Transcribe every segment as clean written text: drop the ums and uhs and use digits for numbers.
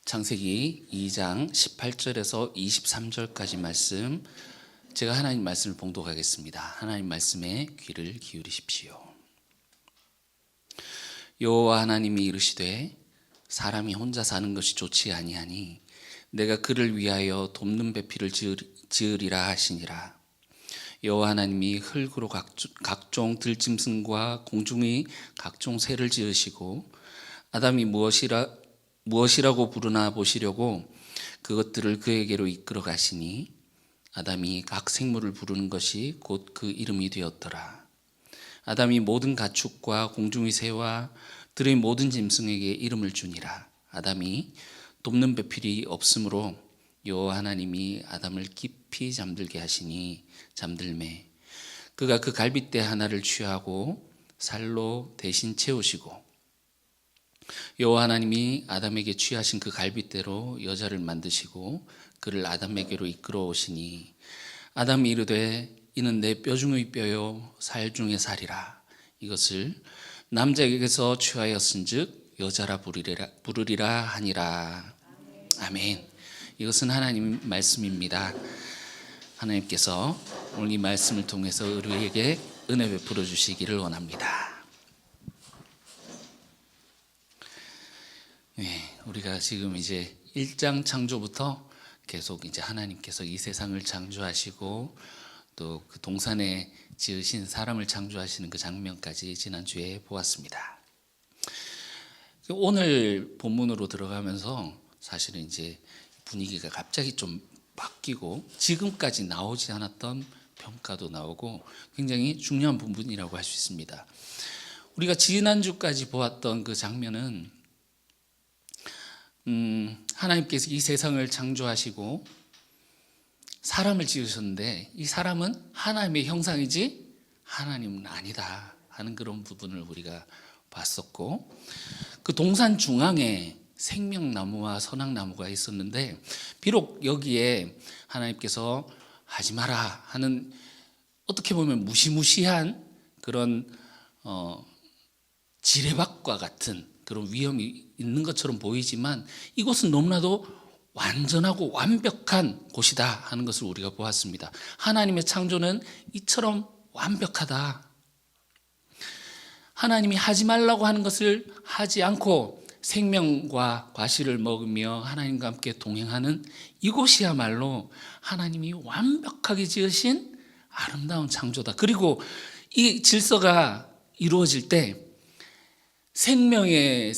창세기 2장 18절에서 23절까지 말씀, 제가 하나님 말씀을 봉독하겠습니다. 하나님 말씀에 귀를 기울이십시오. 여호와 하나님이 이르시되 사람이 혼자 사는 것이 좋지 아니하니 내가 그를 위하여 돕는 배필을 지으리라 하시니라. 여호와 하나님이 흙으로 각종 들짐승과 공중의 각종 새를 지으시고 아담이 무엇이라고 부르나 보시려고 그것들을 그에게로 이끌어 가시니 아담이 각 생물을 부르는 것이 곧 그 이름이 되었더라. 아담이 모든 가축과 공중의 새와 들의 모든 짐승에게 이름을 주니라. 아담이 돕는 배필이 없으므로 여호와 하나님이 아담을 깊이 잠들게 하시니 잠들매 그가 그 갈빗대 하나를 취하고 살로 대신 채우시고 여호와 하나님이 아담에게 취하신 그 갈빗대로 여자를 만드시고 그를 아담에게로 이끌어 오시니 아담이 이르되 이는 내 뼈 중의 뼈요 살 중의 살이라. 이것을 남자에게서 취하였은즉 여자라 부르리라 하니라. 아멘. 이것은 하나님 말씀입니다. 하나님께서 오늘 이 말씀을 통해서 우리에게 은혜 베풀어 주시기를 원합니다. 네, 우리가 지금 이제 1장 창조부터 계속 이제 하나님께서 이 세상을 창조하시고 또 그 동산에 지으신 사람을 창조하시는 그 장면까지 지난주에 보았습니다. 오늘 본문으로 들어가면서 사실은 이제 분위기가 갑자기 좀 바뀌고 지금까지 나오지 않았던 평가도 나오고 굉장히 중요한 부분이라고 할 수 있습니다. 우리가 지난주까지 보았던 그 장면은 하나님께서 이 세상을 창조하시고 사람을 지으셨는데 이 사람은 하나님의 형상이지 하나님은 아니다 하는 그런 부분을 우리가 봤었고, 그 동산 중앙에 생명나무와 선악나무가 있었는데 비록 여기에 하나님께서 하지 마라 하는 어떻게 보면 무시무시한 그런 지뢰밭과 같은 그런 위험이 있는 것처럼 보이지만 이곳은 너무나도 완전하고 완벽한 곳이다 하는 것을 우리가 보았습니다. 하나님의 창조는 이처럼 완벽하다. 하나님이 하지 말라고 하는 것을 하지 않고 생명과 과실을 먹으며 하나님과 함께 동행하는 이곳이야말로 하나님이 완벽하게 지으신 아름다운 창조다. 그리고 이 질서가 이루어질 때 생명의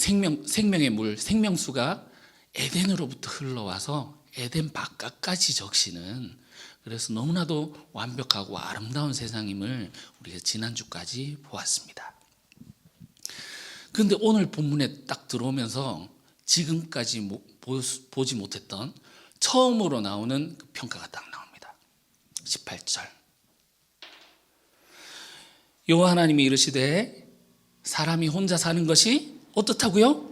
물, 생명수가 에덴으로부터 흘러와서 에덴 바깥까지 적시는, 그래서 너무나도 완벽하고 아름다운 세상임을 우리가 지난주까지 보았습니다. 그런데 오늘 본문에 딱 들어오면서 지금까지 보지 못했던 처음으로 나오는 그 평가가 딱 나옵니다. 18절. 여호와 하나님이 이르시되 사람이 혼자 사는 것이 어떻다고요?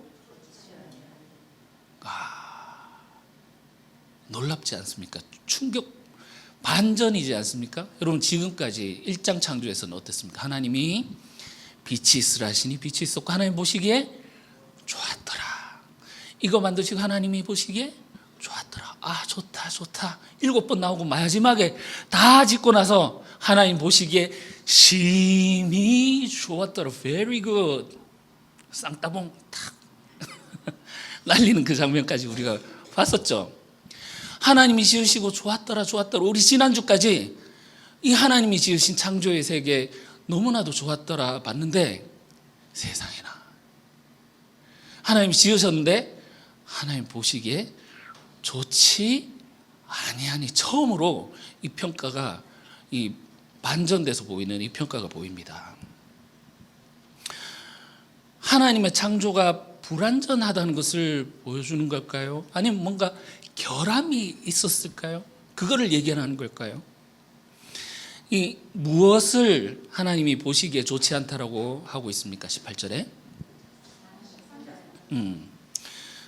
놀랍지 않습니까? 충격, 반전이지 않습니까? 여러분, 지금까지 1장 창조에서는 어땠습니까? 하나님이 빛이 있으라 하시니 빛이 있었고 하나님 보시기에 좋았더라. 이거 만드시고 하나님이 보시기에 좋았더라. 아, 좋다 7번 나오고 마지막에 다 짓고 나서 하나님 보시기에 심히 좋았더라. Very good. 쌍따봉 탁 날리는 그 장면까지 우리가 봤었죠. 하나님이 지으시고 좋았더라. 우리 지난주까지 이 하나님이 지으신 창조의 세계 너무나도 좋았더라 봤는데, 세상에나 하나님이 지으셨는데 하나님 보시기에 좋지 아니하니, 처음으로 이 평가가 이 반전돼서 보이는 이 평가가 보입니다. 하나님의 창조가 불완전하다는 것을 보여주는 걸까요? 아니면 뭔가 결함이 있었을까요? 그거를 얘기하는 걸까요? 이 무엇을 하나님이 보시기에 좋지 않다라고 하고 있습니까? 18절에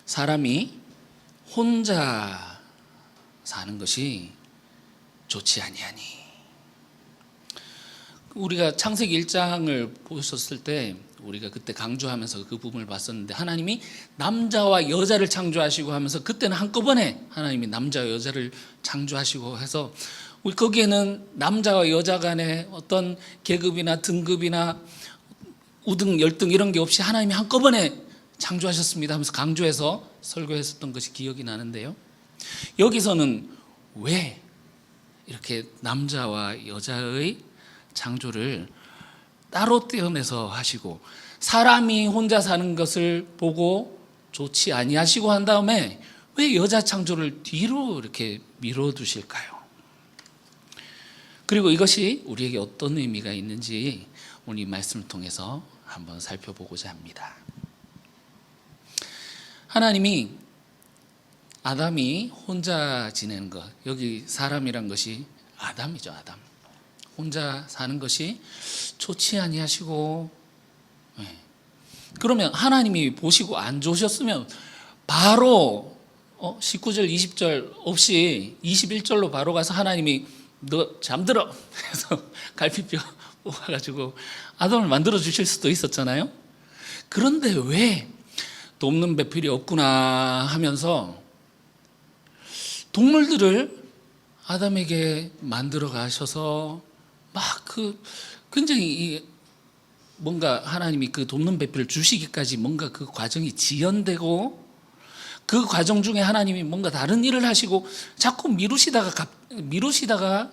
사람이 혼자 사는 것이 좋지 아니하니. 우리가 창세기 1장을 보셨을 때 우리가 그때 강조하면서 그 부분을 봤었는데, 하나님이 남자와 여자를 창조하시고 하면서 그때는 한꺼번에 하나님이 남자와 여자를 창조하시고 해서 우리 거기에는 남자와 여자 간의 어떤 계급이나 등급이나 우등 열등 이런 게 없이 하나님이 한꺼번에 창조하셨습니다 하면서 강조해서 설교했었던 것이 기억이 나는데요, 여기서는 왜 이렇게 남자와 여자의 창조를 따로 떼어내서 하시고 사람이 혼자 사는 것을 보고 좋지 아니하시고 한 다음에 왜 여자 창조를 뒤로 이렇게 미뤄두실까요? 그리고 이것이 우리에게 어떤 의미가 있는지 오늘 이 말씀을 통해서 한번 살펴보고자 합니다. 하나님이 아담이 혼자 지내는 것, 여기 사람이란 것이 아담이죠. 아담. 혼자 사는 것이 좋지 아니하시고, 그러면 하나님이 보시고 안 좋으셨으면 바로 19절 20절 없이 21절로 바로 가서 하나님이 너 잠들어 해서 갈피뼈 뽑아가지고 아담을 만들어 주실 수도 있었잖아요. 그런데 왜 돕는 배필이 없구나 하면서 동물들을 아담에게 만들어 가셔서 막 굉장히 뭔가 하나님이 그 돕는 배필을 주시기까지 뭔가 그 과정이 지연되고, 그 과정 중에 하나님이 뭔가 다른 일을 하시고 자꾸 미루시다가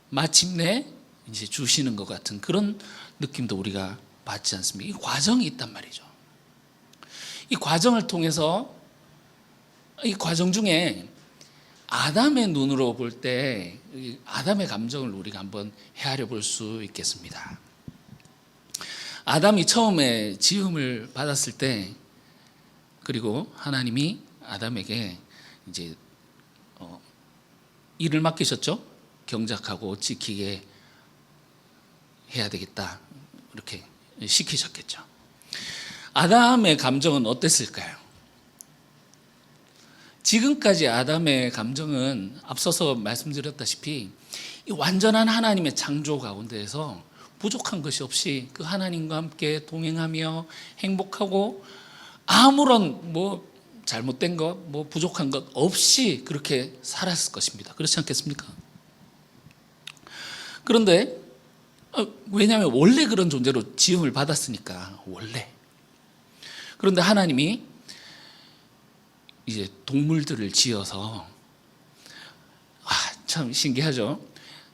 마침내 이제 주시는 것 같은 그런 느낌도 우리가 받지 않습니까? 이 과정이 있단 말이죠. 이 과정을 통해서, 이 과정 중에 아담의 눈으로 볼 때 아담의 감정을 우리가 한번 헤아려 볼 수 있겠습니다. 아담이 처음에 지음을 받았을 때, 그리고 하나님이 아담에게 이제 일을 맡기셨죠. 경작하고 지키게 해야 되겠다, 이렇게 시키셨겠죠. 아담의 감정은 어땠을까요? 지금까지 아담의 감정은 앞서서 말씀드렸다시피 이 완전한 하나님의 창조 가운데에서 부족한 것이 없이 그 하나님과 함께 동행하며 행복하고 아무런 잘못된 것, 부족한 것 없이 그렇게 살았을 것입니다. 그렇지 않겠습니까? 그런데 왜냐하면 원래 그런 존재로 지음을 받았으니까, 원래. 그런데 하나님이 이제 동물들을 지어서, 참 신기하죠.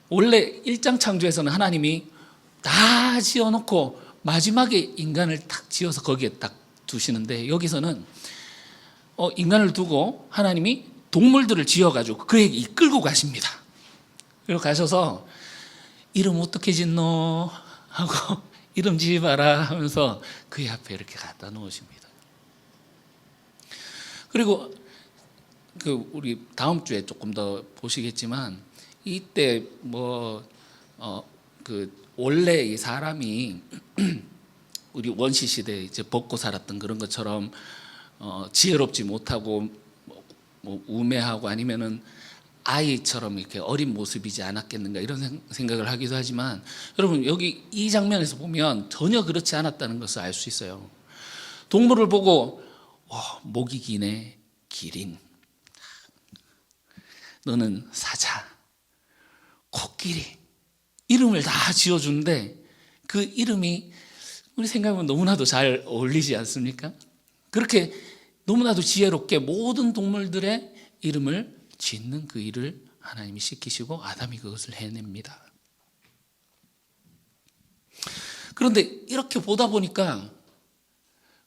원래 1장 창조에서는 하나님이 다 지어놓고 마지막에 인간을 딱 지어서 거기에 딱 두시는데, 여기서는 인간을 두고 하나님이 동물들을 지어가지고 그에게 이끌고 가십니다. 그리고 가셔서 이름 어떻게 짓노 하고 이름 지어봐라 하면서 그의 앞에 이렇게 갖다 놓으십니다. 그리고 우리 다음 주에 조금 더 보시겠지만, 이때 원래 이 사람이 우리 원시 시대에 이제 벗고 살았던 그런 것처럼 지혜롭지 못하고 우매하고 아니면은 아이처럼 이렇게 어린 모습이지 않았겠는가, 이런 생각을 하기도 하지만, 여러분 여기 이 장면에서 보면 전혀 그렇지 않았다는 것을 알 수 있어요. 동물을 보고 목이 기네, 기린, 너는 사자, 코끼리, 이름을 다 지어주는데 그 이름이 우리 생각하면 너무나도 잘 어울리지 않습니까? 그렇게 너무나도 지혜롭게 모든 동물들의 이름을 짓는 그 일을 하나님이 시키시고 아담이 그것을 해냅니다. 그런데 이렇게 보다 보니까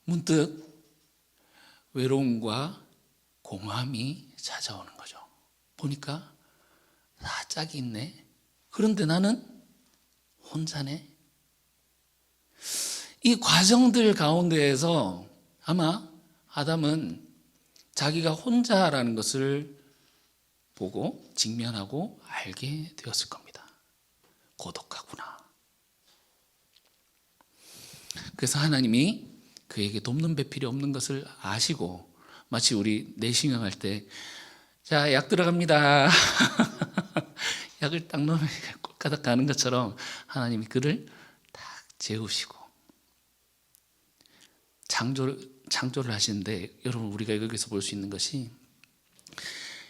문득 외로움과 공허함이 찾아오는 거죠. 보니까 다 짝이 있네. 그런데 나는 혼자네. 이 과정들 가운데에서 아마 아담은 자기가 혼자라는 것을 보고 직면하고 알게 되었을 겁니다. 고독하구나. 그래서 하나님이 그에게 돕는 배필이 없는 것을 아시고, 마치 우리 내시경 할 때 자, 약 들어갑니다. 약을 딱 넣으면 꼴까닥 가는 것처럼 하나님이 그를 딱 재우시고, 창조를 하시는데, 여러분 우리가 여기서 볼 수 있는 것이,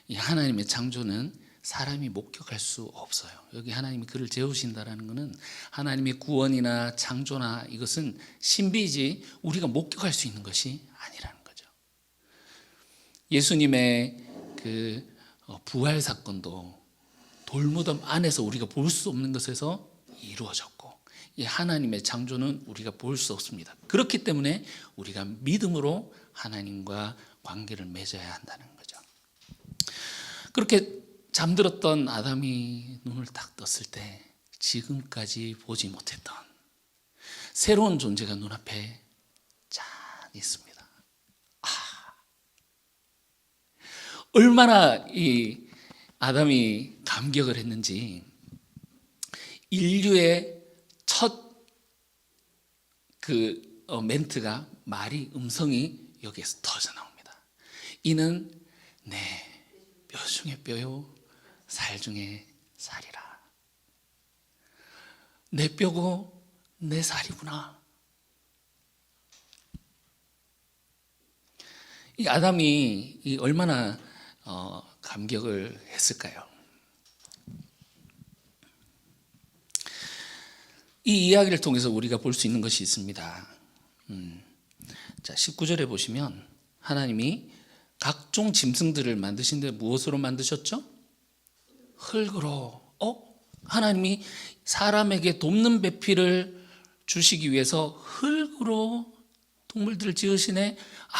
이 하나님의 창조는 사람이 목격할 수 없어요. 여기 하나님이 그를 재우신다라는 것은 하나님의 구원이나 창조나 이것은 신비이지 우리가 목격할 수 있는 것이 아니라는 거죠. 예수님의 그 부활 사건도 돌무덤 안에서 우리가 볼 수 없는 것에서 이루어졌고, 이 하나님의 창조는 우리가 볼 수 없습니다. 그렇기 때문에 우리가 믿음으로 하나님과 관계를 맺어야 한다는 거죠. 그렇게 잠들었던 아담이 눈을 딱 떴을 때 지금까지 보지 못했던 새로운 존재가 눈앞에 짠 있습니다. 얼마나 이 아담이 감격을 했는지, 인류의 첫 멘트가, 음성이 여기에서 터져 나옵니다. 이는 내 뼈 중에 뼈요 살 중에 살이라. 내 뼈고 내 살이구나. 이 아담이 얼마나 감격을 했을까요? 이 이야기를 통해서 우리가 볼 수 있는 것이 있습니다. 자, 19절에 보시면 하나님이 각종 짐승들을 만드신데 무엇으로 만드셨죠? 흙으로. 하나님이 사람에게 돕는 배필을 주시기 위해서 흙으로 동물들을 지으시네.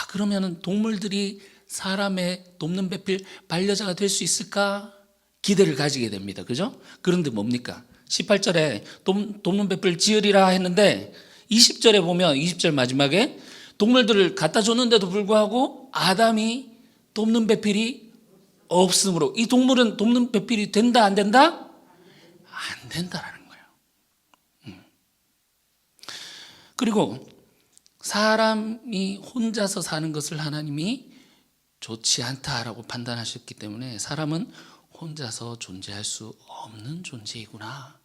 그러면은 동물들이 사람의 돕는 배필, 반려자가 될 수 있을까? 기대를 가지게 됩니다. 그죠? 그런데 뭡니까? 18절에 돕는 배필 지으리라 했는데 20절에 보면, 20절 마지막에 동물들을 갖다 줬는데도 불구하고 아담이 돕는 배필이 없으므로, 이 동물은 돕는 배필이 된다 안 된다? 안 된다라는 거예요. 그리고 사람이 혼자서 사는 것을 하나님이 좋지 않다라고 판단하셨기 때문에 사람은 혼자서 존재할 수 없는 존재이구나.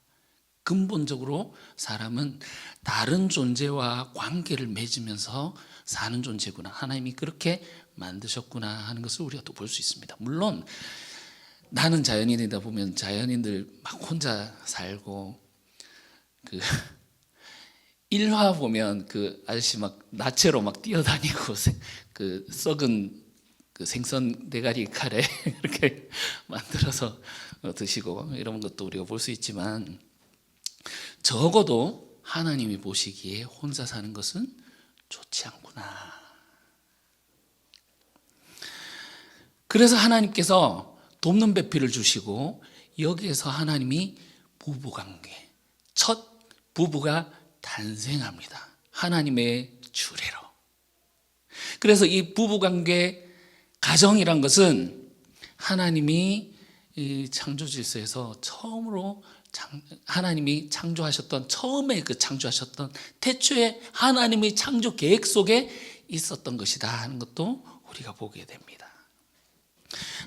근본적으로 사람은 다른 존재와 관계를 맺으면서 사는 존재구나. 하나님이 그렇게 만드셨구나 하는 것을 우리가 또 볼 수 있습니다. 물론 나는 자연인이다 보면 자연인들 막 혼자 살고, 일화 보면 아저씨 막 나체로 막 뛰어다니고 썩은 생선 대가리 카레 이렇게 만들어서 드시고 이런 것도 우리가 볼 수 있지만, 적어도 하나님이 보시기에 혼자 사는 것은 좋지 않구나. 그래서 하나님께서 돕는 배필을 주시고, 여기에서 하나님이 부부관계, 첫 부부가 탄생합니다. 하나님의 주례로. 그래서 이 부부관계, 가정이란 것은 하나님이 이 창조 질서에서 처음으로 하나님이 창조하셨던, 처음에 창조하셨던 태초에 하나님의 창조 계획 속에 있었던 것이다 하는 것도 우리가 보게 됩니다.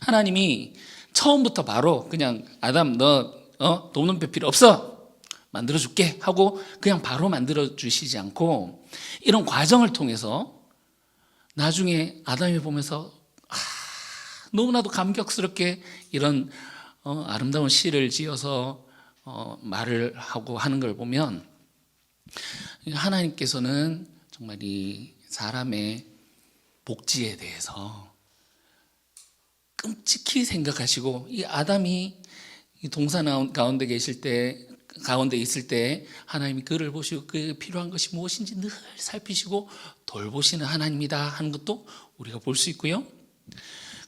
하나님이 처음부터 바로 그냥 아담 너 돕는 배필 없어, 만들어줄게 하고 그냥 바로 만들어주시지 않고, 이런 과정을 통해서 나중에 아담이 보면서 너무나도 감격스럽게 이런 아름다운 시를 지어서 말을 하고 하는 걸 보면, 하나님께서는 정말 이 사람의 복지에 대해서 끔찍히 생각하시고, 이 아담이 이 동산 가운데 있을 때 하나님이 그를 보시고 그에 필요한 것이 무엇인지 늘 살피시고 돌보시는 하나님이다 하는 것도 우리가 볼 수 있고요.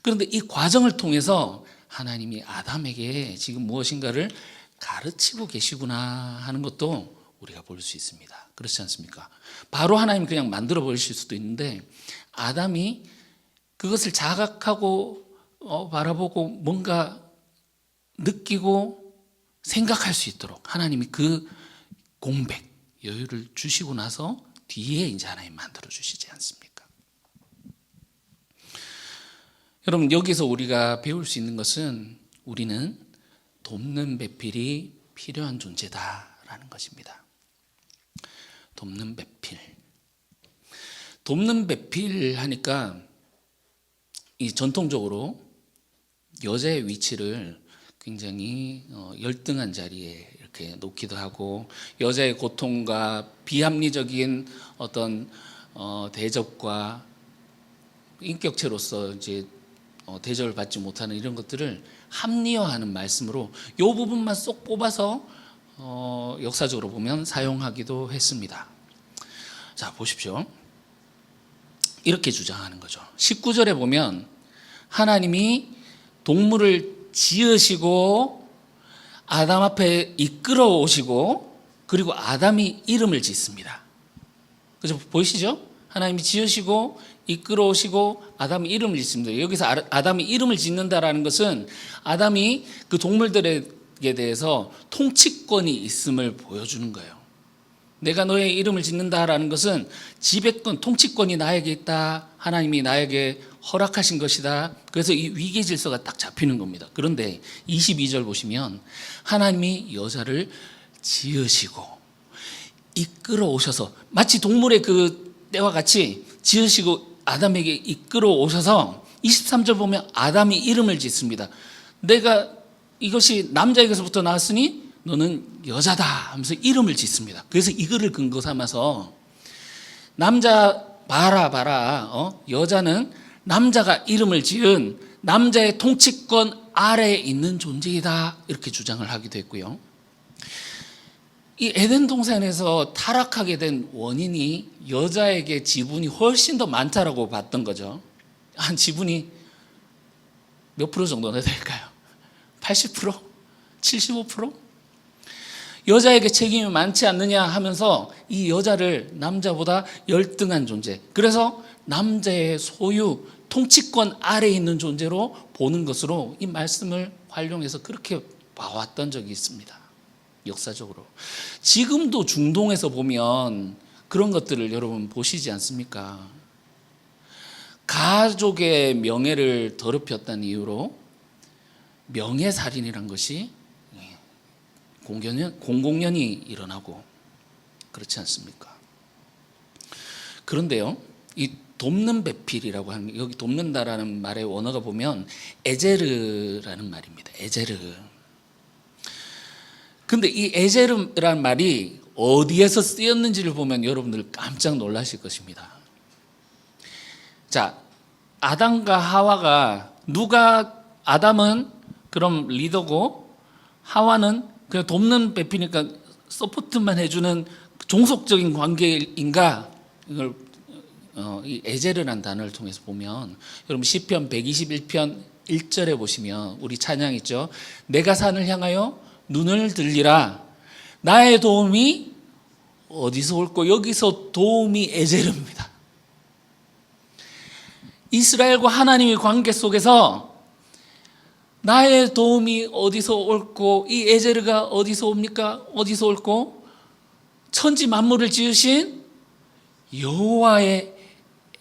그런데 이 과정을 통해서 하나님이 아담에게 지금 무엇인가를 가르치고 계시구나 하는 것도 우리가 볼 수 있습니다. 그렇지 않습니까? 바로 하나님 그냥 만들어 버리실 수도 있는데, 아담이 그것을 자각하고 바라보고 뭔가 느끼고 생각할 수 있도록 하나님이 그 공백, 여유를 주시고 나서 뒤에 이제 하나님 만들어 주시지 않습니까? 여러분, 여기서 우리가 배울 수 있는 것은 우리는 돕는 배필이 필요한 존재다라는 것입니다. 돕는 배필. 돕는 배필 하니까 이 전통적으로 여자의 위치를 굉장히 열등한 자리에 이렇게 놓기도 하고, 여자의 고통과 비합리적인 어떤 대접과 인격체로서 이제 대접을 받지 못하는 이런 것들을 합리화하는 말씀으로 이 부분만 쏙 뽑아서 역사적으로 보면 사용하기도 했습니다. 자, 보십시오. 이렇게 주장하는 거죠. 19절에 보면 하나님이 동물을 지으시고 아담 앞에 이끌어 오시고 그리고 아담이 이름을 짓습니다. 그죠? 보이시죠? 하나님이 지으시고 이끌어 오시고 아담이 이름을 짓습니다. 여기서 아담이 이름을 짓는다라는 것은 아담이 그 동물들에게 대해서 통치권이 있음을 보여주는 거예요. 내가 너의 이름을 짓는다라는 것은 지배권, 통치권이 나에게 있다. 하나님이 나에게 허락하신 것이다. 그래서 이 위계 질서가 딱 잡히는 겁니다. 그런데 22절 보시면 하나님이 여자를 지으시고 이끌어 오셔서 마치 동물의 그 때와 같이 지으시고 아담에게 이끌어 오셔서 23절 보면 아담이 이름을 짓습니다. 내가 이것이 남자에게서부터 나왔으니 너는 여자다 하면서 이름을 짓습니다. 그래서 이거를 근거 삼아서 남자 봐라 여자는 남자가 이름을 지은 남자의 통치권 아래에 있는 존재이다 이렇게 주장을 하기도 했고요. 이 에덴 동산에서 타락하게 된 원인이 여자에게 지분이 훨씬 더 많다라고 봤던 거죠. 한 지분이 몇 프로 정도나 될까요? 80%? 75%? 여자에게 책임이 많지 않느냐 하면서 이 여자를 남자보다 열등한 존재, 그래서 남자의 소유, 통치권 아래에 있는 존재로 보는 것으로 이 말씀을 활용해서 그렇게 봐왔던 적이 있습니다. 역사적으로. 지금도 중동에서 보면 그런 것들을 여러분 보시지 않습니까? 가족의 명예를 더럽혔다는 이유로 명예살인이란 것이 공공연히 일어나고 그렇지 않습니까? 그런데요, 이 돕는 배필이라고 하는, 여기 돕는다라는 말의 원어가 보면 에제르라는 말입니다. 에제르. 근데 이 에제르라는 말이 어디에서 쓰였는지를 보면 여러분들 깜짝 놀라실 것입니다. 자, 아담과 하와가 아담은 그럼 리더고 하와는 그냥 돕는 배필이니까 서포트만 해주는 종속적인 관계인가? 이걸 이 에제르라는 단어를 통해서 보면, 여러분 시편 121편 1절에 보시면 우리 찬양 있죠. 내가 산을 향하여 눈을 들리라. 나의 도움이 어디서 올고, 여기서 도움이 에제르입니다. 이스라엘과 하나님의 관계 속에서 나의 도움이 어디서 올고, 이 에제르가 어디서 옵니까? 어디서 올고? 천지 만물을 지으신 여호와의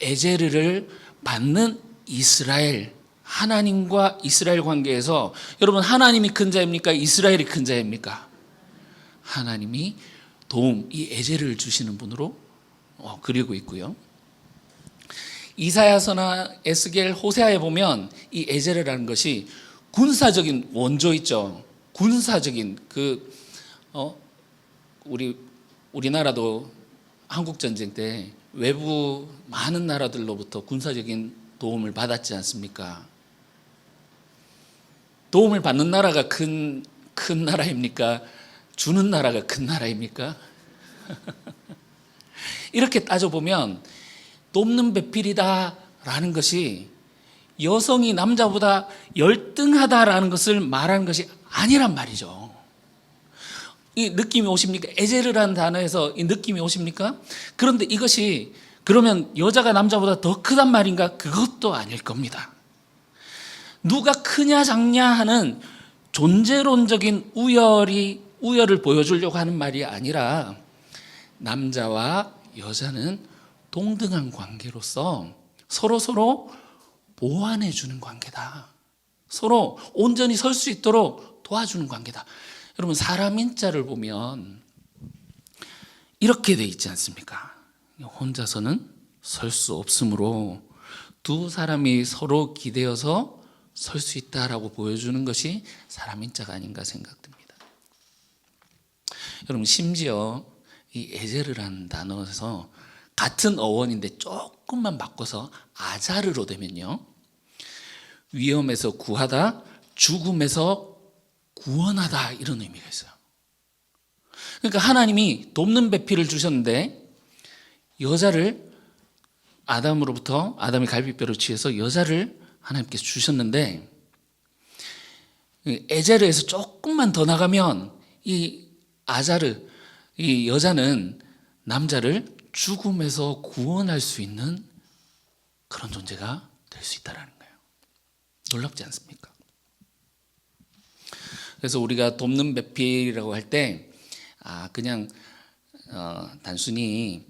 에제르를 받는 이스라엘, 하나님과 이스라엘 관계에서 여러분 하나님이 큰 자입니까? 이스라엘이 큰 자입니까? 하나님이 도움, 이 에제르를 주시는 분으로 그리고 있고요. 이사야서나 에스겔, 호세아에 보면 이 에제르라는 것이 군사적인 원조 있죠. 군사적인 우리나라도 한국 전쟁 때 외부 많은 나라들로부터 군사적인 도움을 받았지 않습니까? 도움을 받는 나라가 큰 나라입니까? 주는 나라가 큰 나라입니까? 이렇게 따져보면 돕는 배필이다라는 것이 여성이 남자보다 열등하다라는 것을 말하는 것이 아니란 말이죠. 이 느낌이 오십니까? 에제르라는 단어에서 이 느낌이 오십니까? 그런데 이것이 그러면 여자가 남자보다 더 크단 말인가? 그것도 아닐 겁니다. 누가 크냐 작냐 하는 존재론적인 우열을 보여주려고 하는 말이 아니라 남자와 여자는 동등한 관계로서 서로 보완해 주는 관계다. 서로 온전히 설 수 있도록 도와주는 관계다. 여러분 사람 인자를 보면 이렇게 돼 있지 않습니까? 혼자서는 설 수 없으므로 두 사람이 서로 기대어서 설 수 있다라고 보여주는 것이 사람 인자가 아닌가 생각됩니다. 여러분, 심지어 이 에제르라는 단어에서 같은 어원인데 조금만 바꿔서 아자르로 되면요, 위험에서 구하다, 죽음에서 구원하다, 이런 의미가 있어요. 그러니까 하나님이 돕는 배필을 주셨는데 여자를 아담으로부터, 아담의 갈비뼈를 취해서 여자를 하나님께서 주셨는데, 에제르에서 조금만 더 나가면 이 아자르, 이 여자는 남자를 죽음에서 구원할 수 있는 그런 존재가 될 수 있다는 거예요. 놀랍지 않습니까? 그래서 우리가 돕는 배필이라고 할 때 그냥 단순히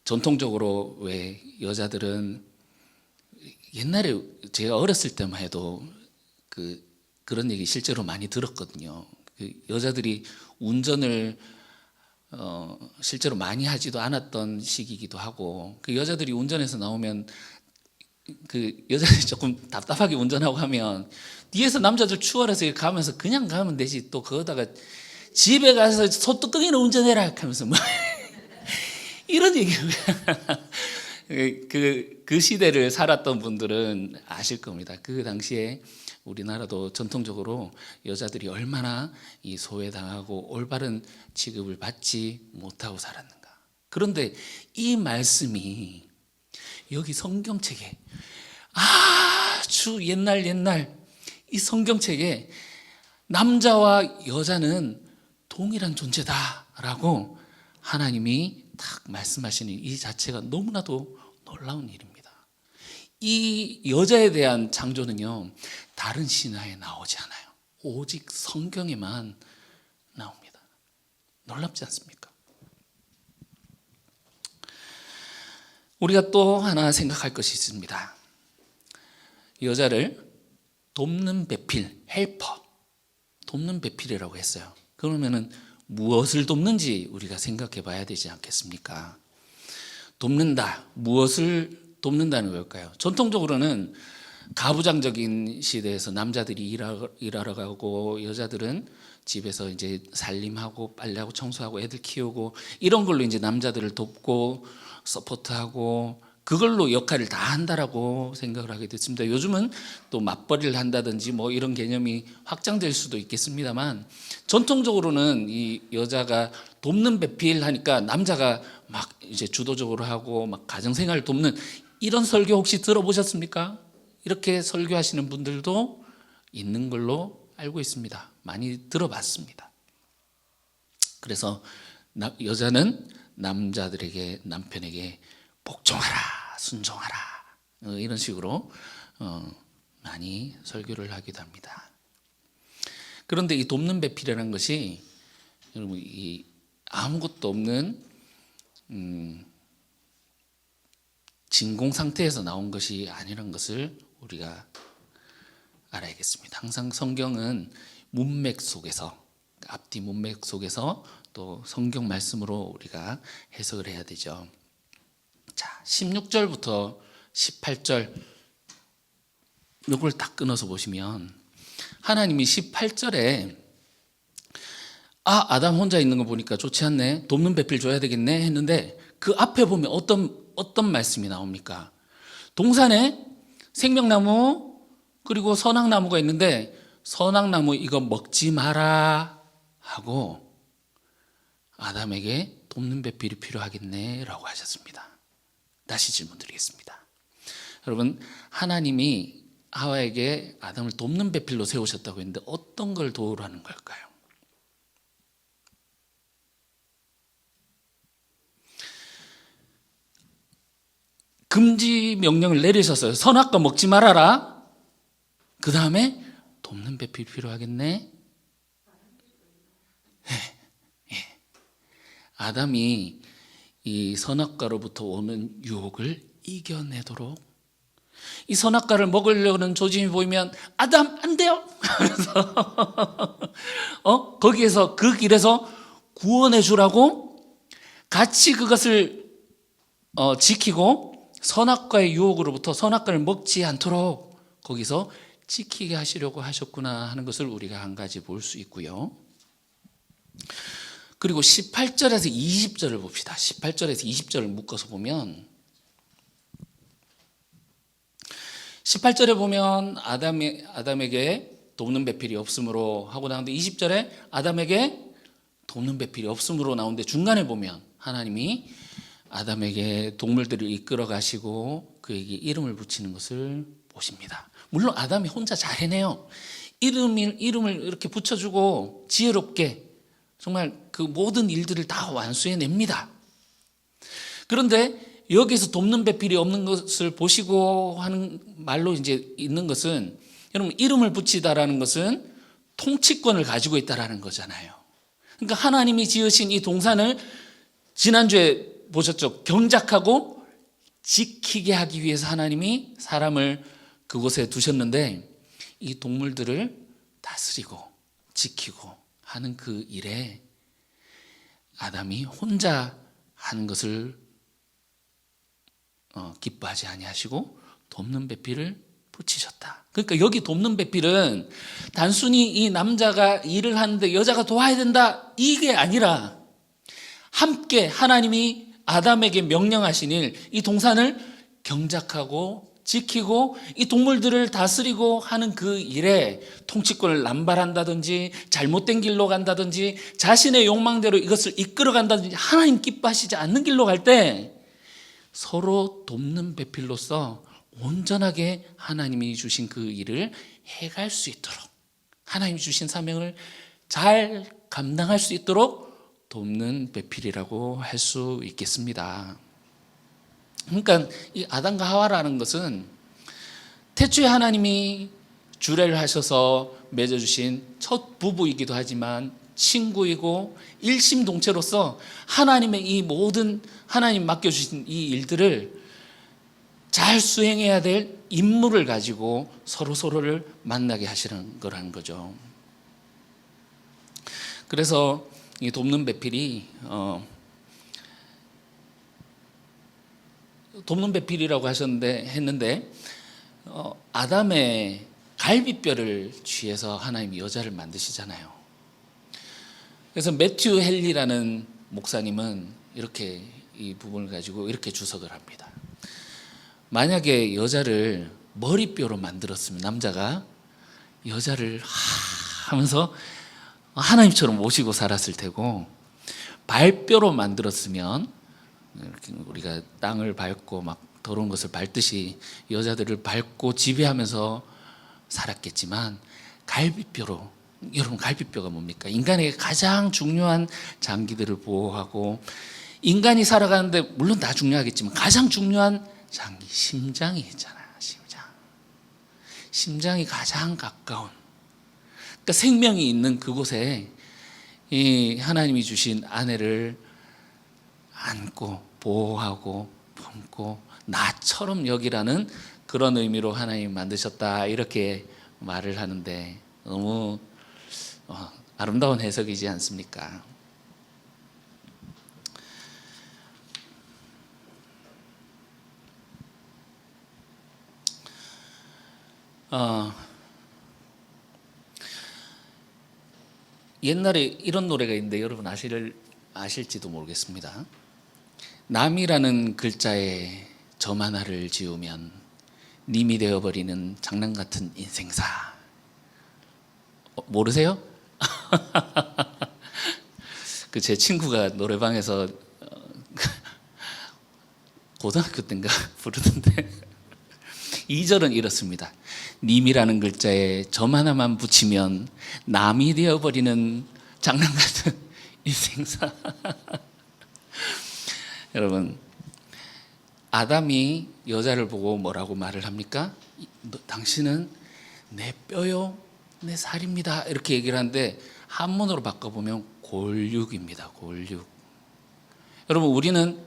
전통적으로 왜 여자들은, 옛날에 제가 어렸을 때만 해도 그런 얘기 실제로 많이 들었거든요. 여자들이 운전을 실제로 많이 하지도 않았던 시기이기도 하고, 여자들이 운전해서 나오면 여자들이 조금 답답하게 운전하고 하면 뒤에서 남자들 추월해서 가면서 그냥 가면 되지, 또 그거다가 집에 가서 소뚜껑이나 운전해라 하면서 뭐 이런 얘기. 그 시대를 살았던 분들은 아실 겁니다. 그 당시에 우리나라도 전통적으로 여자들이 얼마나 이 소외당하고 올바른 취급을 받지 못하고 살았는가. 그런데 이 말씀이 여기 성경책에, 아주 옛날 이 성경책에 남자와 여자는 동일한 존재다라고 하나님이 딱 말씀하시는 이 자체가 너무나도 놀라운 일입니다. 이 여자에 대한 창조는요, 다른 신화에 나오지 않아요. 오직 성경에만 나옵니다. 놀랍지 않습니까? 우리가 또 하나 생각할 것이 있습니다. 여자를 돕는 배필, 헬퍼, 돕는 배필이라고 했어요. 그러면은 무엇을 돕는지 우리가 생각해 봐야 되지 않겠습니까? 돕는다, 무엇을 돕는다는 걸까요? 전통적으로는 가부장적인 시대에서 남자들이 일하러 가고 여자들은 집에서 이제 살림하고 빨래하고 청소하고 애들 키우고 이런 걸로 이제 남자들을 돕고 서포트하고 그걸로 역할을 다 한다라고 생각을 하게 됐습니다. 요즘은 또 맞벌이를 한다든지 뭐 이런 개념이 확장될 수도 있겠습니다만, 전통적으로는 이 여자가 돕는 배필 하니까 남자가 막 이제 주도적으로 하고 막 가정생활을 돕는 이런 설교 혹시 들어보셨습니까? 이렇게 설교하시는 분들도 있는 걸로 알고 있습니다. 많이 들어봤습니다. 그래서 여자는 남자들에게, 남편에게 복종하라, 순종하라, 이런 식으로 많이 설교를 하기도 합니다. 그런데 이 돕는 배필이라는 것이 여러분 이 아무것도 없는 진공 상태에서 나온 것이 아니라는 것을 우리가 알아야겠습니다. 항상 성경은 문맥 속에서, 앞뒤 문맥 속에서 또 성경 말씀으로 우리가 해석을 해야 되죠. 자, 16절부터 18절 이걸 딱 끊어서 보시면 하나님이 18절에 아담 혼자 있는 거 보니까 좋지 않네, 돕는 배필 줘야 되겠네 했는데, 그 앞에 보면 어떤 말씀이 나옵니까? 동산에 생명나무 그리고 선악나무가 있는데 선악나무 이거 먹지 마라 하고 아담에게 돕는 배필이 필요하겠네 라고 하셨습니다. 다시 질문 드리겠습니다. 여러분, 하나님이 하와에게 아담을 돕는 배필로 세우셨다고 했는데 어떤 걸 도우라는 걸까요? 금지 명령을 내리셨어요. 선악과 먹지 말아라. 그 다음에 돕는 배필 필요하겠네. 아담이 이 선악과로부터 오는 유혹을 이겨내도록, 이 선악과를 먹으려는 조짐이 보이면 아담 안 돼요. 그래서 거기에서 그 길에서 구원해 주라고 같이 그것을 지키고 선악과의 유혹으로부터 선악과를 먹지 않도록 거기서 지키게 하시려고 하셨구나 하는 것을 우리가 한 가지 볼 수 있고요. 그리고 18절에서 20절을 봅시다. 18절에서 20절을 묶어서 보면 18절에 보면 아담에게 돕는 배필이 없으므로 하고 나오는데 20절에 아담에게 돕는 배필이 없으므로 나오는데 중간에 보면 하나님이 아담에게 동물들을 이끌어 가시고 그에게 이름을 붙이는 것을 보십니다. 물론 아담이 혼자 잘 해내요. 이름을 이렇게 붙여주고 지혜롭게 정말 그 모든 일들을 다 완수해냅니다. 그런데 여기서 돕는 배필이 없는 것을 보시고 하는 말로 이제 있는 것은, 여러분, 이름을 붙이다라는 것은 통치권을 가지고 있다라는 거잖아요. 그러니까 하나님이 지으신 이 동산을 지난주에 보셨죠? 경작하고 지키게 하기 위해서 하나님이 사람을 그곳에 두셨는데 이 동물들을 다스리고 지키고 하는 그 일에 아담이 혼자 하는 것을 기뻐하지 아니하시고 돕는 배필을 붙이셨다. 그러니까 여기 돕는 배필은 단순히 이 남자가 일을 하는데 여자가 도와야 된다 이게 아니라 함께 하나님이 아담에게 명령하신 일, 이 동산을 경작하고 지키고 이 동물들을 다스리고 하는 그 일에 통치권을 남발한다든지 잘못된 길로 간다든지 자신의 욕망대로 이것을 이끌어 간다든지 하나님 기뻐하시지 않는 길로 갈 때 서로 돕는 배필로서 온전하게 하나님이 주신 그 일을 해갈 수 있도록, 하나님이 주신 사명을 잘 감당할 수 있도록 돕는 배필이라고 할 수 있겠습니다. 그러니까 이 아담과 하와라는 것은 태초에 하나님이 주례를 하셔서 맺어주신 첫 부부이기도 하지만 친구이고 일심동체로서 하나님의 이 모든 하나님 맡겨주신 이 일들을 잘 수행해야 될 임무를 가지고 서로를 만나게 하시는 거라는 거죠. 그래서 이 돕는 배필이 돕는 배필이라고 했는데 아담의 갈비뼈를 취해서 하나님이 여자를 만드시잖아요. 그래서 매튜 헨리라는 목사님은 이렇게 이 부분을 가지고 이렇게 주석을 합니다. 만약에 여자를 머리뼈로 만들었으면 남자가 여자를 하면서 하나님처럼 모시고 살았을 테고, 발뼈로 만들었으면 이렇게 우리가 땅을 밟고 막 더러운 것을 밟듯이 여자들을 밟고 지배하면서 살았겠지만, 갈비뼈로, 여러분 갈비뼈가 뭡니까? 인간에게 가장 중요한 장기들을 보호하고 인간이 살아가는데 물론 다 중요하겠지만 가장 중요한 장기, 심장이 있잖아요. 심장이 가장 가까운, 그러니까 생명이 있는 그곳에 이 하나님이 주신 아내를 안고 보호하고 품고 나처럼 여기라는 그런 의미로 하나님 만드셨다, 이렇게 말을 하는데 너무 아름다운 해석이지 않습니까? 옛날에 이런 노래가 있는데 여러분 아실지도 모르겠습니다. 남이라는 글자에 점 하나를 지우면 님이 되어버리는 장난 같은 인생사. 모르세요? 그 제 친구가 노래방에서 고등학교 때인가 부르던데 2절은 이렇습니다. 님이라는 글자에 점 하나만 붙이면 남이 되어버리는 장난 같은 인생사. 여러분, 아담이 여자를 보고 뭐라고 말을 합니까? 당신은 내 뼈요 내 살입니다, 이렇게 얘기를 하는데 한문으로 바꿔보면 골육입니다. 골육. 여러분, 우리는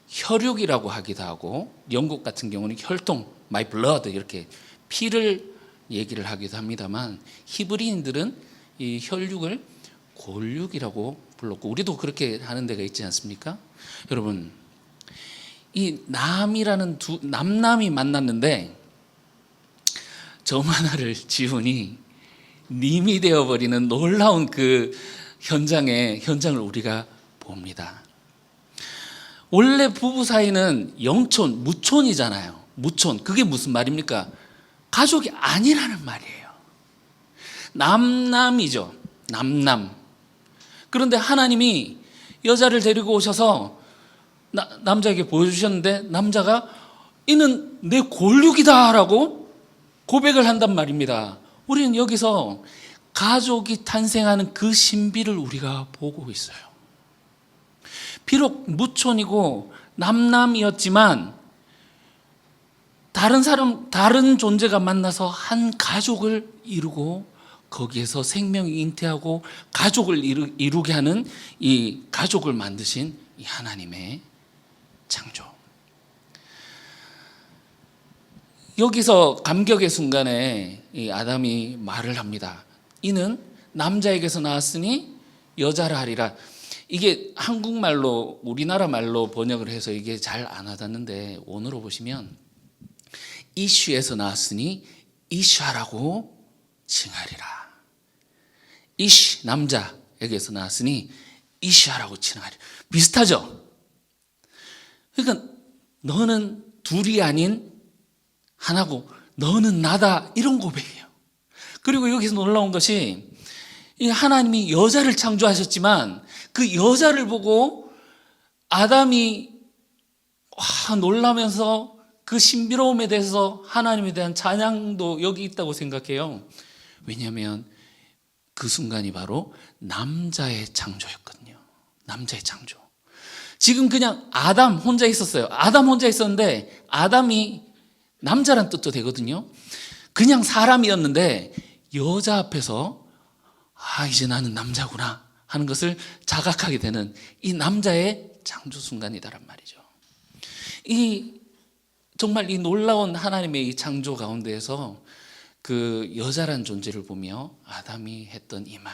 혈육이라고 하기도 하고 영국 같은 경우는 혈통, my blood, 이렇게 피를 얘기를 하기도 합니다만 히브리인들은 이 혈육을 골육이라고 불렀고 우리도 그렇게 하는 데가 있지 않습니까? 여러분, 이 남이라는 남남이 만났는데 점 하나를 지우니 님이 되어버리는 놀라운 그 현장을 우리가 봅니다. 원래 부부 사이는 영촌, 무촌이잖아요. 무촌. 그게 무슨 말입니까? 가족이 아니라는 말이에요. 남남이죠. 남남. 그런데 하나님이 여자를 데리고 오셔서 남자에게 보여주셨는데 남자가 이는 내 골육이다라고 고백을 한단 말입니다. 우리는 여기서 가족이 탄생하는 그 신비를 우리가 보고 있어요. 비록 무촌이고 남남이었지만 다른 존재가 만나서 한 가족을 이루고 거기에서 생명이 잉태하고 가족을 이루게 하는 이 가족을 만드신 이 하나님의 창조. 여기서 감격의 순간에 이 아담이 말을 합니다. 이는 남자에게서 나왔으니 여자라 하리라. 이게 한국말로 우리나라 말로 번역을 해서 이게 잘 안 와닿는데 원어로 보시면 이슈에서 나왔으니 이샤라고 칭하리라. 이시 남자에게서 나왔으니 이샤라고 칭하리라. 비슷하죠? 그러니까 너는 둘이 아닌 하나고 너는 나다, 이런 고백이에요. 그리고 여기서 놀라운 것이 하나님이 여자를 창조하셨지만 그 여자를 보고 아담이 놀라면서 그 신비로움에 대해서 하나님에 대한 찬양도 여기 있다고 생각해요. 왜냐하면 그 순간이 바로 남자의 창조였거든요. 남자의 창조. 지금 그냥 아담 혼자 있었어요. 아담 혼자 있었는데 아담이 남자란 뜻도 되거든요. 그냥 사람이었는데 여자 앞에서 이제 나는 남자구나 하는 것을 자각하게 되는 이 남자의 창조 순간이다란 말이죠. 정말 이 놀라운 하나님의 이 창조 가운데에서 그 여자란 존재를 보며 아담이 했던 이 말,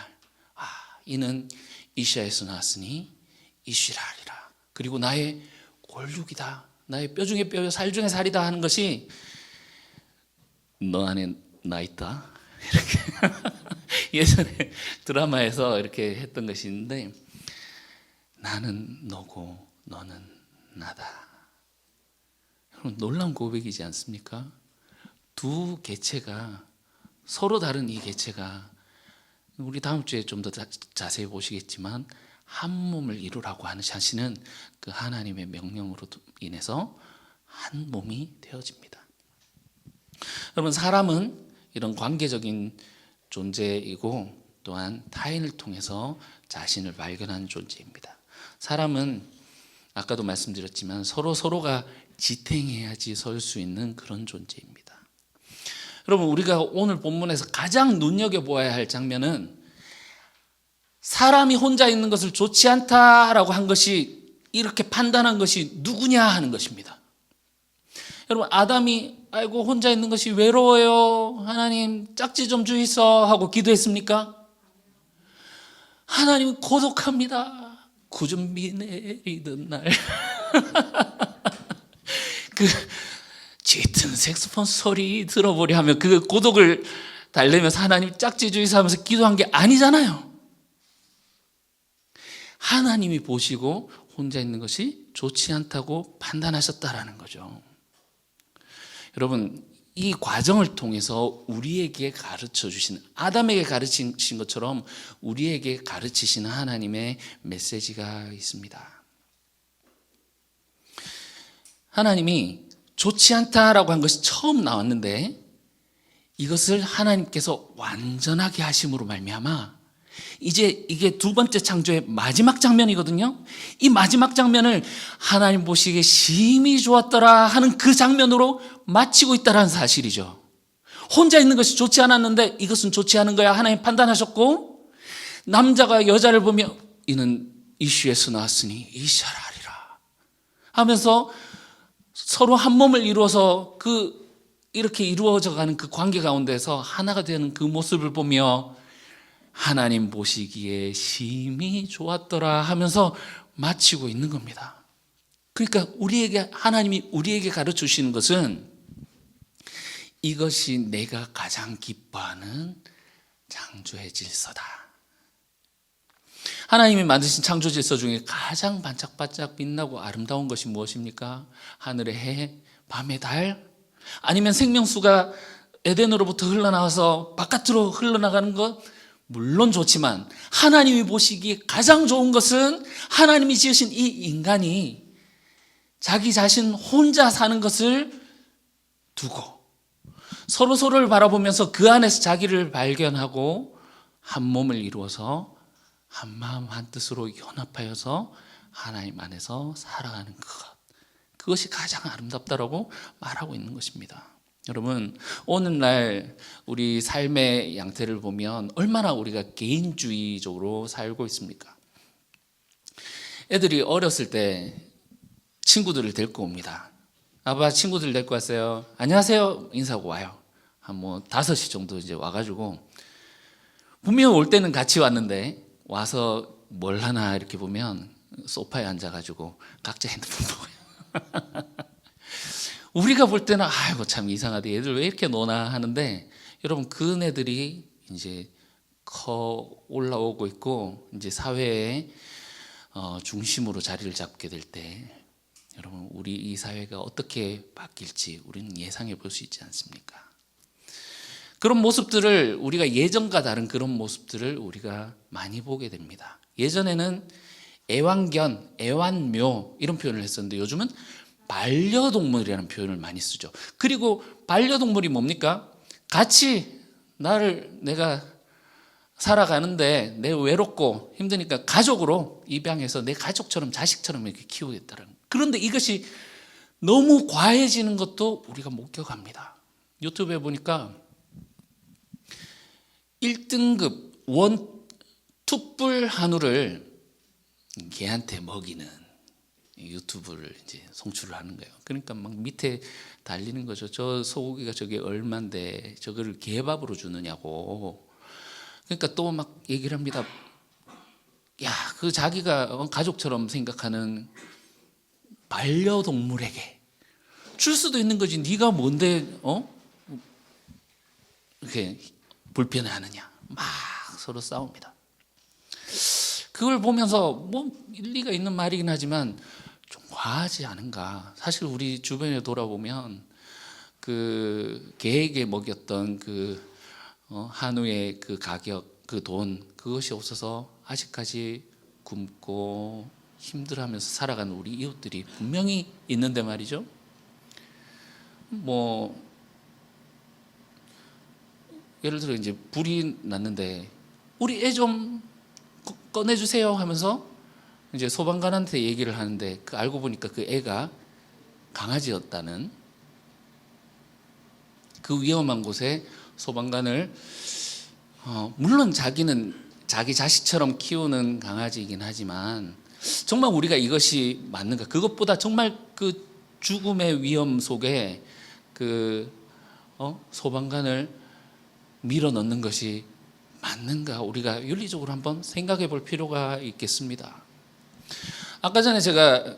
이는 이샤에서 나왔으니 이시라 하리라. 그리고 나의 골육이다, 나의 뼈 중에 뼈요 살 중에 살이다 하는 것이 너 안에 나 있다, 이렇게 예전에 드라마에서 이렇게 했던 것이 있는데, 나는 너고 너는 나다. 놀라운 고백이지 않습니까? 두 개체가, 서로 다른 이 개체가, 우리 다음 주에 좀 더 자세히 보시겠지만 한 몸을 이루라고 하시는 그 하나님의 명령으로 인해서 한 몸이 되어집니다. 여러분, 사람은 이런 관계적인 존재이고 또한 타인을 통해서 자신을 발견하는 존재입니다. 사람은 아까도 말씀드렸지만 서로가 지탱해야지 설 수 있는 그런 존재입니다. 여러분, 우리가 오늘 본문에서 가장 눈여겨보아야 할 장면은 사람이 혼자 있는 것을 좋지 않다라고 한 것이, 이렇게 판단한 것이 누구냐 하는 것입니다. 여러분, 아담이 아이고 혼자 있는 것이 외로워요, 하나님 짝지 좀 주이소 하고 기도했습니까? 하나님은 고독합니다. 구준비 내리던 날 그 짙은 색소폰 소리 들어보려 하면 그 고독을 달래면서 하나님 짝지 주이소 하면서 기도한 게 아니잖아요. 하나님이 보시고 혼자 있는 것이 좋지 않다고 판단하셨다라는 거죠. 여러분, 이 과정을 통해서 우리에게 가르쳐 주신, 아담에게 가르치신 것처럼 우리에게 가르치시는 하나님의 메시지가 있습니다. 하나님이 좋지 않다라고 한 것이 처음 나왔는데 이것을 하나님께서 완전하게 하심으로 말미암아 이제 이게 두 번째 창조의 마지막 장면이거든요. 이 마지막 장면을 하나님 보시기에 심히 좋았더라 하는 그 장면으로 마치고 있다는 사실이죠. 혼자 있는 것이 좋지 않았는데 이것은 좋지 않은 거야 하나님 판단하셨고, 남자가 여자를 보며 이는 이슈에서 나왔으니 이샤라리라 하면서 서로 한 몸을 이루어서 이렇게 이루어져 가는 그 관계 가운데서 하나가 되는 그 모습을 보며 하나님 보시기에 심히 좋았더라 하면서 마치고 있는 겁니다. 그러니까 하나님이 우리에게 가르쳐 주시는 것은 이것이 내가 가장 기뻐하는 창조의 질서다. 하나님이 만드신 창조 질서 중에 가장 반짝반짝 빛나고 아름다운 것이 무엇입니까? 하늘의 해, 밤의 달, 아니면 생명수가 에덴으로부터 흘러나와서 바깥으로 흘러나가는 것, 물론 좋지만 하나님이 보시기에 가장 좋은 것은 하나님이 지으신 이 인간이 자기 자신 혼자 사는 것을 두고 서로를 바라보면서 그 안에서 자기를 발견하고 한 몸을 이루어서 한 마음 한 뜻으로 연합하여서 하나님 안에서 살아가는 그것이 가장 아름답다라고 말하고 있는 것입니다. 여러분, 오늘날 우리 삶의 양태를 보면 얼마나 우리가 개인주의적으로 살고 있습니까? 애들이 어렸을 때 친구들을 데리고 옵니다. 아빠 친구들 데리고 왔어요. 안녕하세요 인사하고 와요. 한 5시 정도 이제 와가지고 분명 올 때는 같이 왔는데 와서 뭘 하나 이렇게 보면 소파에 앉아가지고 각자 핸드폰 보고요. 우리가 볼 때는 아이고 참 이상하다, 얘들 왜 이렇게 노나 하는데, 여러분 그 애들이 이제 커 올라오고 있고 이제 사회의 중심으로 자리를 잡게 될 때 여러분 우리 이 사회가 어떻게 바뀔지 우리는 예상해 볼 수 있지 않습니까? 그런 모습들을 우리가 예전과 다른 그런 모습들을 우리가 많이 보게 됩니다. 예전에는 애완견, 애완묘 이런 표현을 했었는데 요즘은 반려동물이라는 표현을 많이 쓰죠. 그리고 반려동물이 뭡니까? 같이 내가 살아가는데 내 외롭고 힘드니까 가족으로 입양해서 내 가족처럼 자식처럼 이렇게 키우겠다는. 그런데 이것이 너무 과해지는 것도 우리가 목격합니다. 유튜브에 보니까 1등급 투뿔 한우를 개한테 먹이는 유튜브를 이제 송출을 하는 거예요. 그러니까 막 밑에 달리는 거죠. 저 소고기가 저게 얼만데 저거를 개밥으로 주느냐고. 그러니까 또 막 얘기를 합니다. 야, 그 자기가 가족처럼 생각하는 반려동물에게 줄 수도 있는 거지. 네가 뭔데 이렇게 불편해하느냐. 막 서로 싸웁니다. 그걸 보면서 뭐 일리가 있는 말이긴 하지만 좀 과하지 않은가. 사실 우리 주변에 돌아보면 그 개에게 먹였던 그 한우의 그 가격, 그 돈, 그것이 없어서 아직까지 굶고 힘들어하면서 살아가는 우리 이웃들이 분명히 있는데 말이죠. 뭐 예를 들어 이제 불이 났는데 우리 애 좀 꺼내주세요 하면서 이제 소방관한테 얘기를 하는데 알고 보니까 그 애가 강아지였다는, 그 위험한 곳에 소방관을 물론 자기는 자기 자식처럼 키우는 강아지이긴 하지만 정말 우리가 이것이 맞는가, 그것보다 정말 그 죽음의 위험 속에 그 소방관을 밀어넣는 것이 맞는가, 우리가 윤리적으로 한번 생각해 볼 필요가 있겠습니다. 아까 전에 제가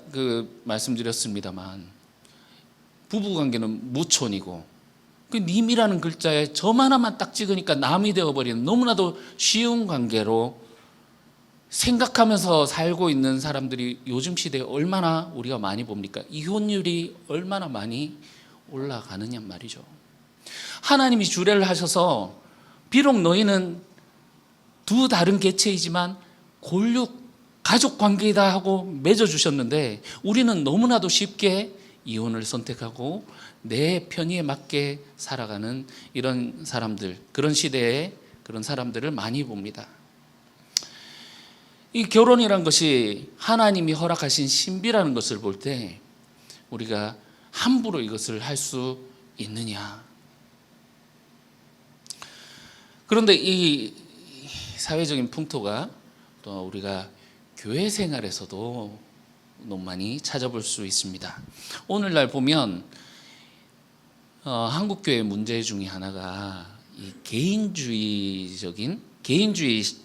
말씀드렸습니다만 부부관계는 무촌이고 그 님이라는 글자에 점 하나만 딱 찍으니까 남이 되어버리는 너무나도 쉬운 관계로 생각하면서 살고 있는 사람들이 요즘 시대에 얼마나 우리가 많이 봅니까? 이혼율이 얼마나 많이 올라가느냐 말이죠. 하나님이 주례를 하셔서 비록 너희는 두 다른 개체이지만 가족 관계이다 하고 맺어주셨는데 우리는 너무나도 쉽게 이혼을 선택하고 내 편의에 맞게 살아가는 이런 사람들, 그런 시대에 그런 사람들을 많이 봅니다. 이 결혼이란 것이 하나님이 허락하신 신비라는 것을 볼 때 우리가 함부로 이것을 할 수 있느냐. 그런데 이 사회적인 풍토가 또 우리가 교회 생활에서도 너무 많이 찾아볼 수 있습니다. 오늘날 보면 한국 교회 문제 중에 하나가 이 개인주의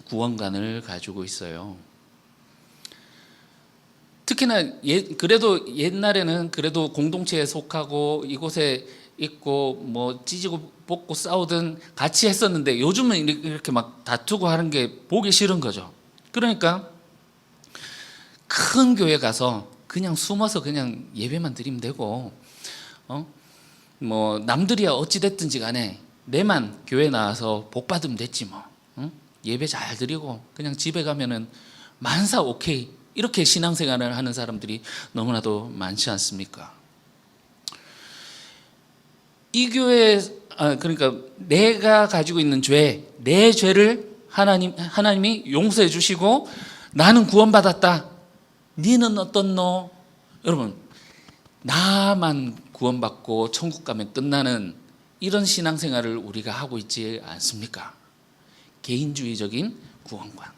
구원관을 가지고 있어요. 특히나 그래도 옛날에는 그래도 공동체에 속하고 이곳에 있고 뭐 찢고 뽑고 싸우든 같이 했었는데 요즘은 이렇게 막 다투고 하는 게 보기 싫은 거죠. 그러니까 큰 교회 가서 그냥 숨어서 그냥 예배만 드리면 되고, 뭐 남들이야 어찌 됐든지 간에 내만 교회 나와서 복 받으면 됐지 뭐. 예배 잘 드리고 그냥 집에 가면은 만사 오케이, 이렇게 신앙생활을 하는 사람들이 너무나도 많지 않습니까? 이 교회, 그러니까 내가 가지고 있는 죄, 내 죄를 하나님이 용서해 주시고 나는 구원받았다. 니는 어떻노? 여러분, 나만 구원받고 천국 가면 끝나는 이런 신앙생활을 우리가 하고 있지 않습니까? 개인주의적인 구원관.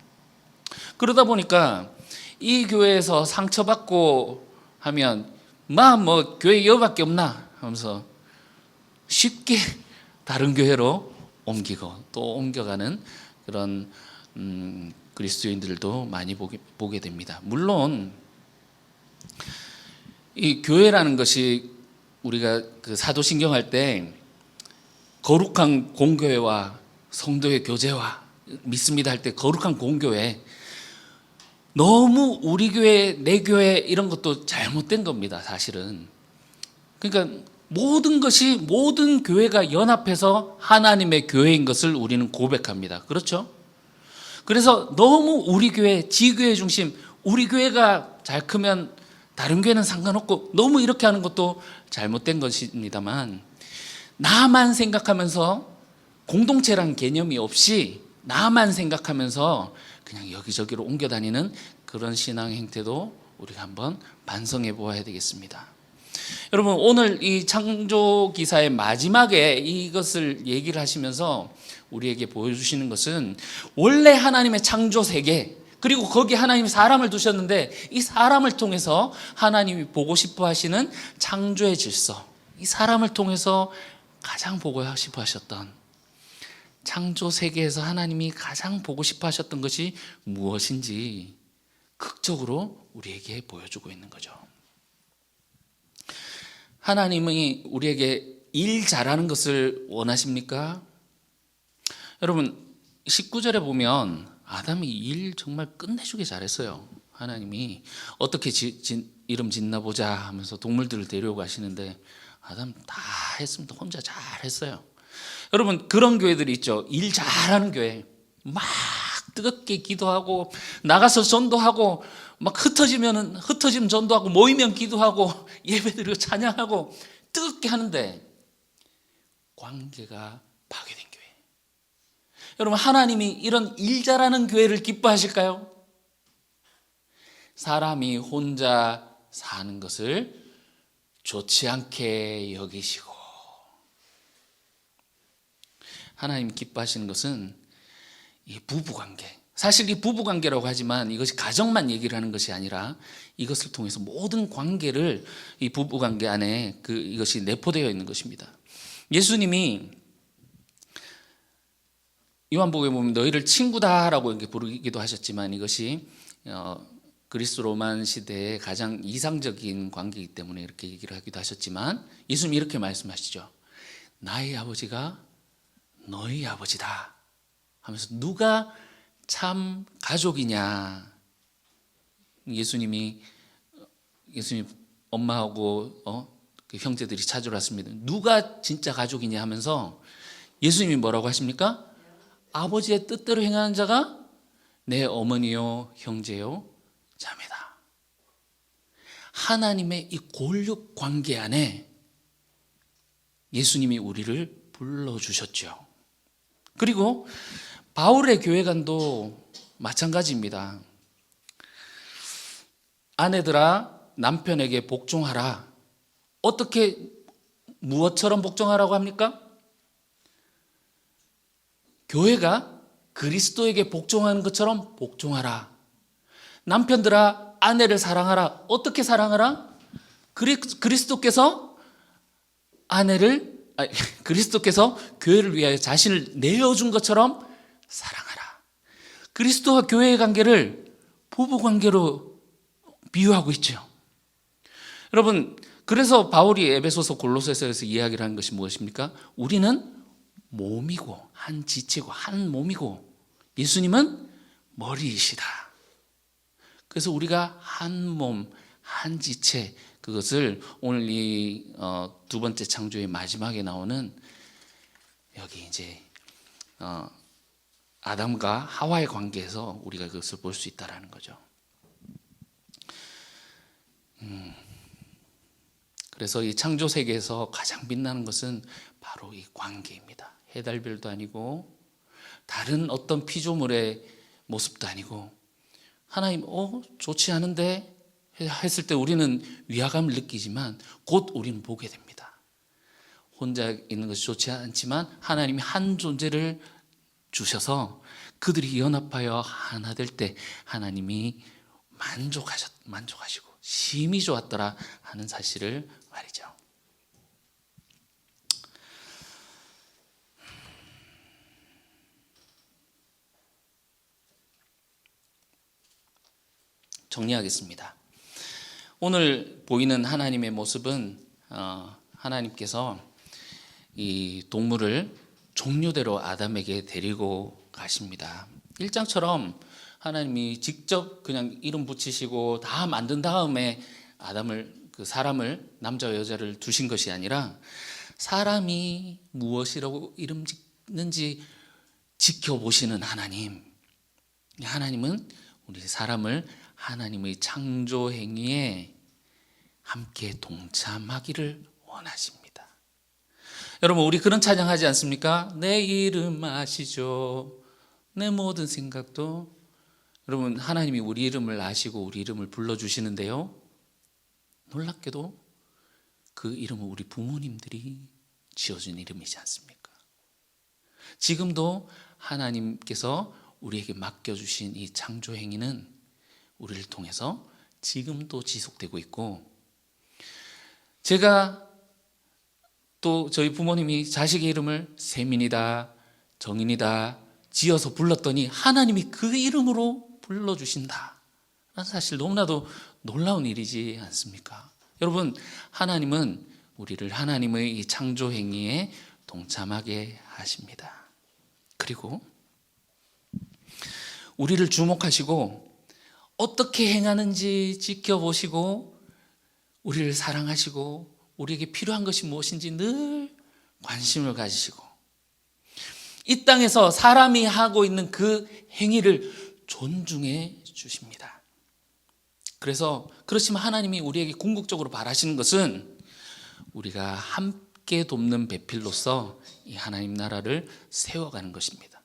그러다 보니까 이 교회에서 상처받고 하면 뭐 교회 여밖에 없나 하면서 쉽게 다른 교회로 옮기고 또 옮겨가는 그런 그리스도인들도 많이 보게 됩니다. 물론 이 교회라는 것이 우리가 그 사도신경 할 때 거룩한 공교회와 성도의 교제와 믿습니다 할 때 거룩한 공교회, 너무 우리 교회 내 교회 이런 것도 잘못된 겁니다. 사실은. 그러니까 모든 교회가 연합해서 하나님의 교회인 것을 우리는 고백합니다. 그렇죠? 그래서 너무 우리 교회, 지교회 중심, 우리 교회가 잘 크면 다른 교회는 상관없고 너무 이렇게 하는 것도 잘못된 것입니다만, 나만 생각하면서 공동체란 개념이 없이 나만 생각하면서 그냥 여기저기로 옮겨 다니는 그런 신앙 행태도 우리가 한번 반성해 보아야 되겠습니다. 여러분, 오늘 이 창조 기사의 마지막에 이것을 얘기를 하시면서 우리에게 보여주시는 것은 원래 하나님의 창조 세계, 그리고 거기 하나님이 사람을 두셨는데 이 사람을 통해서 하나님이 보고 싶어 하시는 창조의 질서, 이 사람을 통해서 가장 보고 싶어 하셨던 창조 세계에서 하나님이 가장 보고 싶어 하셨던 것이 무엇인지 극적으로 우리에게 보여주고 있는 거죠. 하나님이 우리에게 일 잘하는 것을 원하십니까? 여러분, 19절에 보면 아담이 일 정말 끝내주게 잘했어요. 하나님이 어떻게 이름 짓나 보자 하면서 동물들을 데려오고 하시는데 아담 다 했습니다. 혼자 잘했어요. 여러분, 그런 교회들이 있죠. 일 잘하는 교회, 막 뜨겁게 기도하고 나가서 전도하고 막 흩어지면 전도하고 모이면 기도하고 예배드리고 찬양하고 뜨겁게 하는데 관계가 파괴된 교회. 여러분, 하나님이 이런 일 잘하는 교회를 기뻐하실까요? 사람이 혼자 사는 것을 좋지 않게 여기시고, 하나님 기뻐하시는 것은 이 부부관계, 사실 이 부부관계라고 하지만 이것이 가정만 얘기를 하는 것이 아니라 이것을 통해서 모든 관계를 이 부부관계 안에 이것이 내포되어 있는 것입니다. 예수님이 요한복음에 보면 너희를 친구다라고 이렇게 부르기도 하셨지만 이것이 그리스 로만 시대의 가장 이상적인 관계이기 때문에 이렇게 얘기를 하기도 하셨지만 예수님이 이렇게 말씀하시죠. 나의 아버지가 너희 아버지다 하면서 누가 참 가족이냐. 예수님 엄마하고 그 형제들이 찾으러 왔습니다. 누가 진짜 가족이냐 하면서 예수님이 뭐라고 하십니까? 아버지의 뜻대로 행하는 자가 내 어머니요 형제요 자매다. 하나님의 이 골육 관계 안에 예수님이 우리를 불러주셨죠. 그리고 바울의 교회관도 마찬가지입니다. 아내들아 남편에게 복종하라. 어떻게 무엇처럼 복종하라고 합니까? 교회가 그리스도에게 복종하는 것처럼 복종하라. 남편들아 아내를 사랑하라. 어떻게 사랑하라? 그리스도께서 그리스도께서 교회를 위하여 자신을 내어준 것처럼 사랑하라. 그리스도와 교회의 관계를 부부 관계로 비유하고 있죠. 여러분, 그래서 바울이 에베소서 골로새서에서 이야기를 하는 것이 무엇입니까? 우리는 몸이고 한 지체고 한 몸이고 예수님은 머리이시다. 그래서 우리가 한 몸, 한 지체, 그것을 오늘 이 두 번째 창조의 마지막에 나오는 여기 이제 아담과 하와의 관계에서 우리가 그것을 볼 수 있다라는 거죠. 그래서 이 창조 세계에서 가장 빛나는 것은 바로 이 관계입니다. 해달별도 아니고 다른 어떤 피조물의 모습도 아니고 하나님 좋지 않은데 했을 때 우리는 위화감을 느끼지만 곧 우리는 보게 됩니다. 혼자 있는 것이 좋지 않지만 하나님이 한 존재를 주셔서 그들이 연합하여 하나 될 때 하나님이 만족하시고 심히 좋았더라 하는 사실을 말이죠. 정리하겠습니다. 오늘 보이는 하나님의 모습은 하나님께서 이 동물을 종류대로 아담에게 데리고 가십니다. 1장처럼 하나님이 직접 그냥 이름 붙이시고 다 만든 다음에 사람을 남자와 여자를 두신 것이 아니라 사람이 무엇이라고 이름 짓는지 지켜보시는 하나님. 하나님은 우리 사람을 하나님의 창조 행위에 함께 동참하기를 원하십니다. 여러분, 우리 그런 찬양하지 않습니까? 내 이름 아시죠? 내 모든 생각도. 여러분, 하나님이 우리 이름을 아시고 우리 이름을 불러주시는데요, 놀랍게도 그 이름은 우리 부모님들이 지어준 이름이지 않습니까? 지금도 하나님께서 우리에게 맡겨주신 이 창조 행위는 우리를 통해서 지금도 지속되고 있고, 제가 또 저희 부모님이 자식의 이름을 세민이다, 정인이다 지어서 불렀더니 하나님이 그 이름으로 불러주신다 라는 사실, 너무나도 놀라운 일이지 않습니까? 여러분, 하나님은 우리를 하나님의 이 창조 행위에 동참하게 하십니다. 그리고 우리를 주목하시고 어떻게 행하는지 지켜보시고 우리를 사랑하시고 우리에게 필요한 것이 무엇인지 늘 관심을 가지시고 이 땅에서 사람이 하고 있는 그 행위를 존중해 주십니다. 그렇지만 하나님이 우리에게 궁극적으로 바라시는 것은 우리가 함께 돕는 배필로서 이 하나님 나라를 세워가는 것입니다.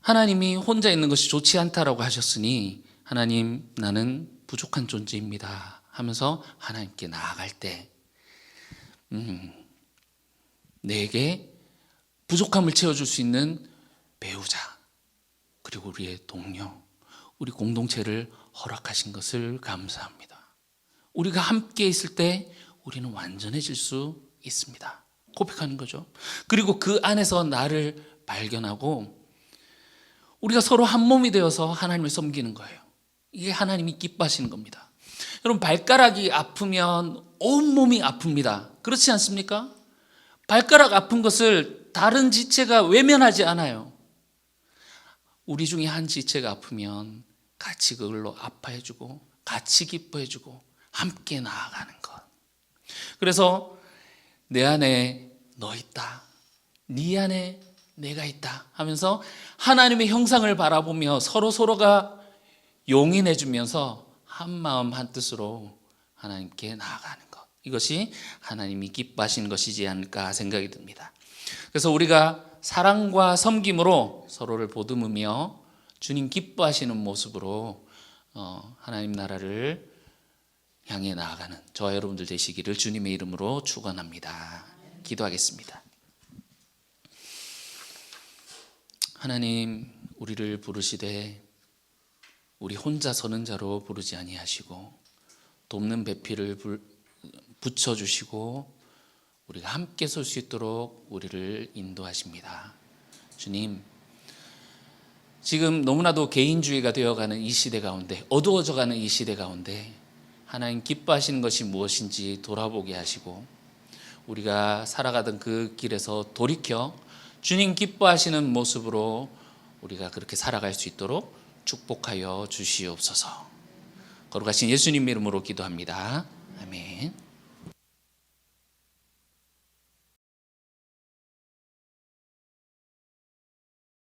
하나님이 혼자 있는 것이 좋지 않다라고 하셨으니, 하나님, 나는 부족한 존재입니다 하면서 하나님께 나아갈 때 내게 부족함을 채워줄 수 있는 배우자, 그리고 우리의 동료, 우리 공동체를 허락하신 것을 감사합니다. 우리가 함께 있을 때 우리는 완전해질 수 있습니다. 고백하는 거죠. 그리고 그 안에서 나를 발견하고 우리가 서로 한 몸이 되어서 하나님을 섬기는 거예요. 이게 하나님이 기뻐하시는 겁니다. 여러분, 발가락이 아프면 온몸이 아픕니다. 그렇지 않습니까? 발가락 아픈 것을 다른 지체가 외면하지 않아요. 우리 중에 한 지체가 아프면 같이 그걸로 아파해주고 같이 기뻐해주고 함께 나아가는 것. 그래서 내 안에 너 있다, 네 안에 내가 있다 하면서 하나님의 형상을 바라보며 서로가 용인해주면서 한마음 한뜻으로 하나님께 나아가는 것, 이것이 하나님이 기뻐하시는 것이지 않을까 생각이 듭니다. 그래서 우리가 사랑과 섬김으로 서로를 보듬으며 주님 기뻐하시는 모습으로 하나님 나라를 향해 나아가는 저와 여러분들 되시기를 주님의 이름으로 축원합니다. 기도하겠습니다. 하나님, 우리를 부르시되 우리 혼자 서는 자로 부르지 아니하시고 돕는 배필을 붙여주시고 우리가 함께 설 수 있도록 우리를 인도하십니다. 주님, 지금 너무나도 개인주의가 되어가는 이 시대 가운데, 어두워져가는 이 시대 가운데 하나님 기뻐하시는 것이 무엇인지 돌아보게 하시고 우리가 살아가던 그 길에서 돌이켜 주님 기뻐하시는 모습으로 우리가 그렇게 살아갈 수 있도록 축복하여 주시옵소서. 거룩하신 예수님 이름으로 기도합니다. 아멘.